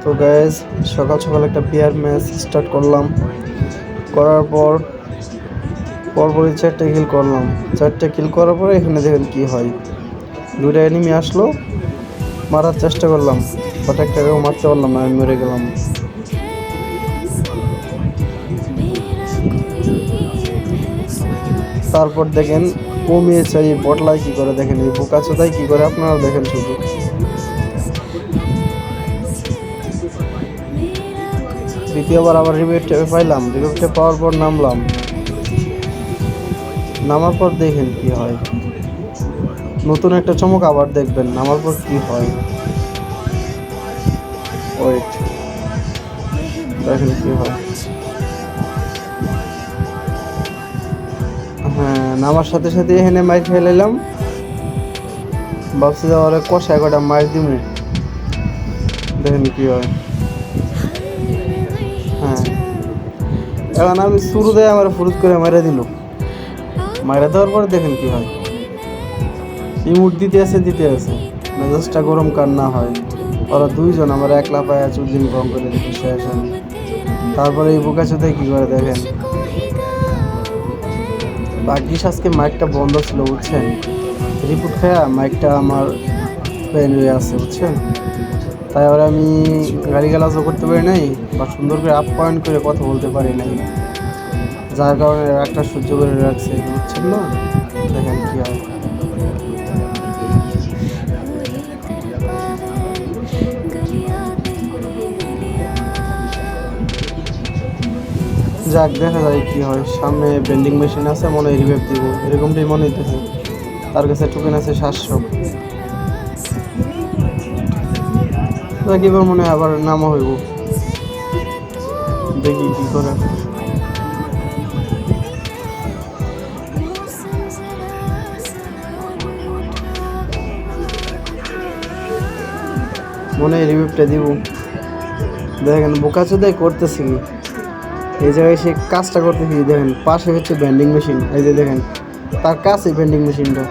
তো গাইজ সকাল সকাল একটা পেয়ার ম্যাচ স্টার্ট করলাম। করার পর পরপরই 4টে কিল করলাম। 4টে কিল করার পরে এখানে দেখেন কি হয়, 2টা এনিমি আসলো, মারার চেষ্টা করলাম, বাট একটাকেও মারতে পারলাম না, আমি মরে গেলাম। তারপর দেখেন কমিয়েছে এই বটলাই কি করে, দেখেন এই বোকাচোদাই কি করে, আপনারা দেখেন শুধু। দ্বিতীয়বার আবার রিভাইভটা পাইলাম, রিভাইভটা পাওয়ার পর নামলাম। নামার পর দেখেন কি হয়, নতুন একটা চমক আবার দেখবেন নামার পর কি হয়। ওয়েট, দেখেন কি হয়। হ্যাঁ, নামার সাথে সাথে এখানে মাইর ফেলাইলাম, ভাবছি যে ওরা কষায় কটা মাইর দিব, দেখেন কি হয়। হ্যাঁ, এখন আমি শুরু দেয় আমার ফুরুত করে মারা দিল, মারা দেওয়ার পরে দেখেন কি হয়। ইমুট দিতে আছে মেজাজটা গরম কার না হয়। ওরা দুইজন আমার একলা পায়ে চুদিন গরম করে দিতে শেষ আমি। তারপরে এই বোকাচোদায় কি করে দেখেন, ভাগ্যিস আজকে মাইকটা বন্ধ ছিল বুঝছেন, রিপোর্ট খায়া মাইকটা আমার পেন হয়ে আছে বুঝছেন। তাই আবার আমি গালিগালাজও করতে পারি নাই বা সুন্দর করে আপ্যায়ন করে কথা বলতে পারি নাই, যার কারণে একটা সহ্য করে রাখছে বুঝছেন না। দেখেন কি হয়। যাক, দেখা যায় কি হয়। সামনে বেন্ডিং মেশিন আছে, মনে হয় রিভাইভ দিব, এরকমটাই মনে হইতেছে। তার কাছে টোকেন আছে 700। যাক, এবার মনে হয় আবার নামা হইব, দেখি কি করে। মনে হয় রিভিউটা দিব। দেখেন বোকাচোদাই করতেছি কি, এই জায়গায় সে কাজটা করতেছি। দেখেন পাশে হচ্ছে ভেন্ডিং মেশিন, এই যে দেখেন তার কাছে ভেন্ডিং মেশিনটা,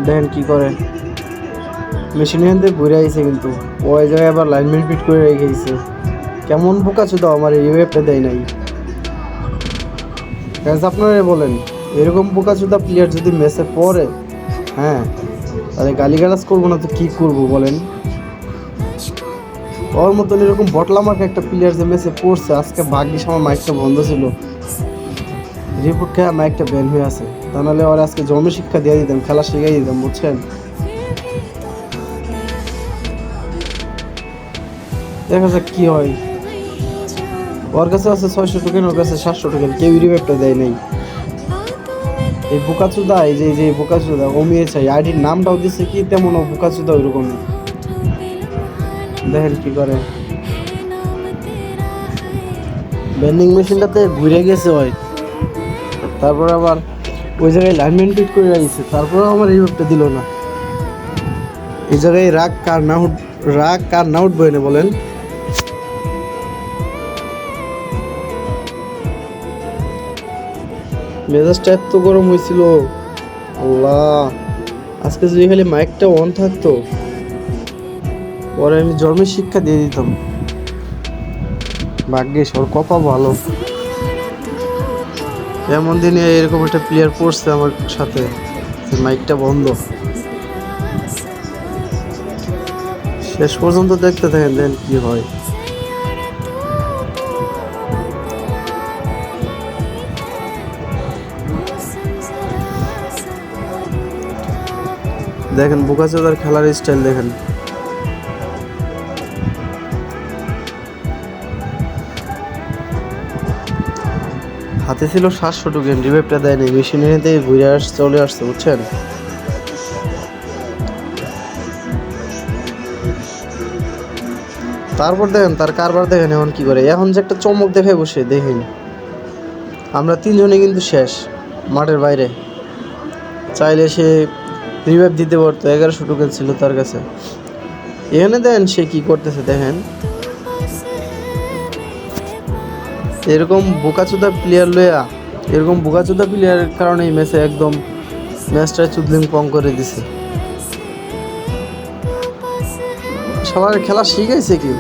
দেখেন কি করে। মেশিন এখান থেকে ঘুরে আইছে, কিন্তু ওই জায়গায় আবার লাইনম্যান ফিট করে রেখেছে। কেমন বোকাচোদা, আমার এই রিভিউটা দেয় নাই। আপনারা বলেন, এরকম বোকাচোদা প্লেয়ার যদি ম্যাচে পড়ে, হ্যাঁ, তাহলে গালিগালাজ করবো না তো কি করবো বলেন। ওর মতন এরকম বটলামার্ক একটা প্লেয়ার যে ম্যাচে পড়ছে, আজকে ভাগ্যিস আমার মাইকটা বন্ধ ছিল, রিপোর্ট খেয়ে মাইকটা ব্যান হয়ে আছে। তা নাহলে ওর আজকে জমি শিক্ষা দিয়ে দিতাম, খেলা শিখাই দিতাম বুঝছেন। দেখা যাক কি হয়। ওর কাছে আছে 600 টোকেন, ওর কাছে 700 টোকেন, কেউ রিভাইভটা দেয় নাই। এই বোকাচোদা, এই যে বোকাচোদা অমিয়েছে, আইডির নামটাও দিচ্ছে কি তেমন, ও বোকাচোদা ওইরকম। দেখেন কি করে। ভেন্ডিং মেশিনটাতে ঘুরে গেছে হয়, তারপর আবার ওই জায়গায় লাইনম্যান ফিট করে রাখছে, তারপরে আমার রিভাইভটা দিল না। এই জায়গায় রাগ কার না উঠবো এনে বলেন। মেজাজটা এত গরম হয়েছিল, আল্লাহ। আজকে যদি খালি মাইকটা অন থাকতো, পরে আমি জন্মের শিক্ষা দিয়ে দিতাম। ভাগ্যিস ওর কপাল ভালো, এমন দিনে এরকম একটা প্লেয়ার পড়ছে আমার সাথে, মাইকটা বন্ধ। শেষ পর্যন্ত দেখতে থাকেন, দেখেন কি হয়। দেখেন বোকাচোদার খেলার স্টাইল দেখেন। হাতে ছিল 700 টোকেন, রিভাইভটা দেয়নি, মেশিনের দিয়ে ঘুরে চলে আসছে বুঝছেন। তারপর দেখেন তার কারবার দেখেন এখন কি করে। এখন যে একটা চমক দেখে বসে দেখেন, আমরা 3জনে কিন্তু শেষ মাঠের বাইরে। চাইলে সে রিভাইভ দিতে পারতো, 1100 টোকেন ছিল তার কাছে। এখানে দেখেন সে কি করতেছে, দেখেন এরকম বোকাচোদা প্লেয়ার লইয়া, এরকম বোকাচোদা প্লেয়ারের কারণে এই ম্যাচে একদম ম্যাচটা চুদলিং পং করে দিছে। সবার খেলা শিখাইছে কি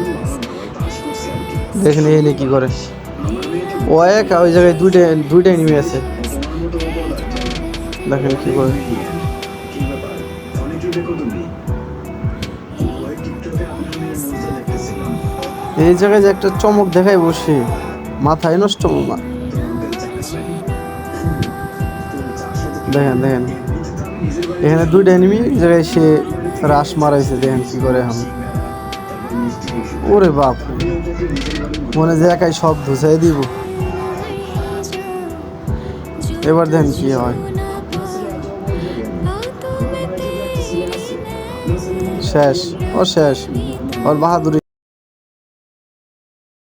দেখেন এনে কি করে ও একা ওই জায়গায় দুইটা এনিমি আছে দেখেন কি করে এই জায়গায় যে একটা চমক দেখাই বসে মাথায় নষ্ট দেখেন এখানে দুইটা এনিমি এই জায়গায় সে রাশ মারাইছে দেখেন কি করে এখন ওরে বাপ মনে যে একাই সব ধুসাই দিব এবার দেখেন কি হয় শেষ শেষ ওর বাহাদুরি